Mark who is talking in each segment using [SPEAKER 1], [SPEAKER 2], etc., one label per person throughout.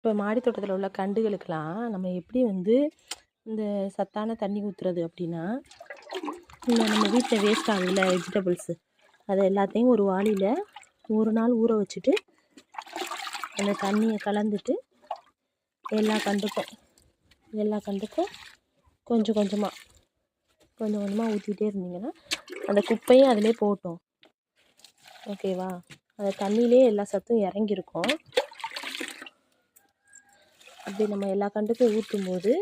[SPEAKER 1] இப்போ மாடி தோட்டத்தில் உள்ள கண்டுகளுக்கெல்லாம் நம்ம எப்படி வந்து இந்த சத்தான தண்ணி ஊற்றுறது அப்படின்னா, இந்த நம்ம வீட்டில் வேஸ்ட் ஆகுதுல்ல வெஜிடபிள்ஸு, அதை எல்லாத்தையும் ஒரு வாளியில் ஒரு நாள் ஊற வச்சுட்டு அந்த தண்ணியை கலந்துட்டு எல்லா கண்டுக்கும் கொஞ்சம் கொஞ்சமாக ஊற்றிட்டே இருந்தீங்கன்னா அந்த குப்பையும் அதிலே போகட்டும். ஓகேவா? அந்த தண்ணியிலே எல்லா சத்தும் இறங்கியிருக்கும். அப்படி நம்ம எல்லா கண்டுக்கும் ஊற்றும் போது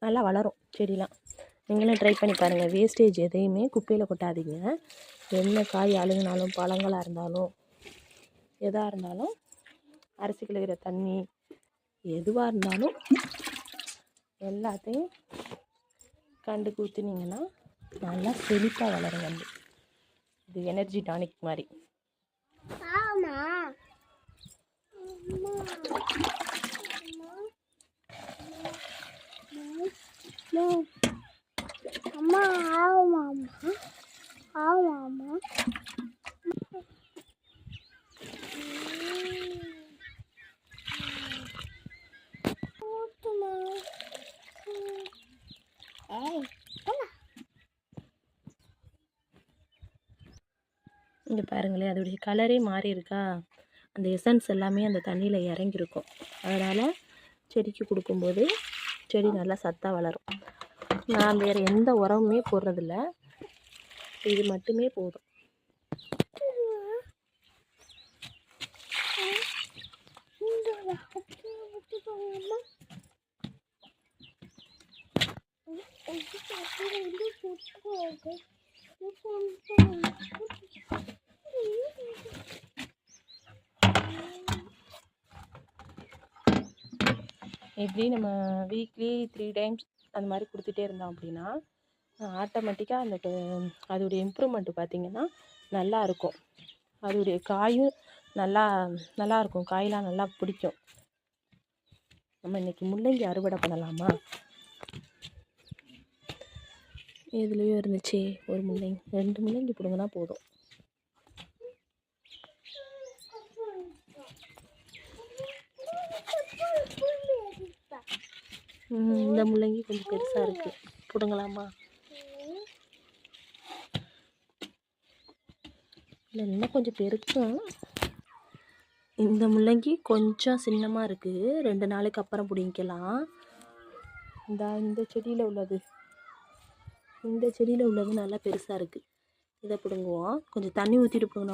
[SPEAKER 1] நல்லா வளரும் செடிலாம். நீங்களும் ட்ரை பண்ணி பாருங்கள். வேஸ்டேஜ் எதையுமே குப்பையில் கொட்டாதீங்க. என்ன காய் அழுகுனாலும், பழங்களாக இருந்தாலும், எதாக இருந்தாலும், அரிசி கழுவுற தண்ணி எதுவாக இருந்தாலும் எல்லாத்தையும் கண்டுக்கு ஊற்றுனீங்கன்னா நல்லா செழிப்பாக வளரும் கண்டு. இது எனர்ஜி டானிக் மாதிரி.
[SPEAKER 2] அம்மா ஆமாம்மா ஆமாம்மா
[SPEAKER 1] இங்கே பாருங்களேன், அதோடைய கலரே மாறி இருக்கா. அந்த எசன்ஸ் எல்லாமே அந்த தண்ணியில் இறங்கியிருக்கும். அதனால் செடிக்கு கொடுக்கும்போது செடி நல்லா சத்தாக வளரும். நான் வேறு எந்த உரமுமே போடுறதில்ல, இது மட்டுமே போதும். இப்படி நம்ம வீக்லி 3 டைம்ஸ் அந்த மாதிரி கொடுத்துட்டே இருந்தோம் அப்படின்னா ஆட்டோமேட்டிக்காக அந்த அதோடைய இம்ப்ரூவ்மெண்ட்டு பார்த்திங்கன்னா நல்லா இருக்கும். அதோடைய காயும் நல்லா இருக்கும். காயெலாம் நல்லா பிடிக்கும். நம்ம இன்றைக்கி முள்ளங்கி அறுவடை பண்ணலாமா? இதுலேயும் இருந்துச்சு ஒரு முள்ளங்கி, 2 முள்ளங்கி பிடுங்கினா போதும். இந்த முள்ளங்கி கொஞ்சம் பெருசாக இருக்குது, பிடுங்கலாமா? இல்லை இன்னும் கொஞ்சம் பெருக்கும். இந்த முள்ளங்கி கொஞ்சம் சின்னமாக இருக்குது, 2 நாளைக்கு அப்புறம் பிடிங்கிக்கலாம். இந்த செடியில் உள்ளது நல்லா பெருசாக இருக்குது. இதை பிடுங்குவோம். கொஞ்சம் தண்ணி ஊற்றிட்டு பிடுங்கினா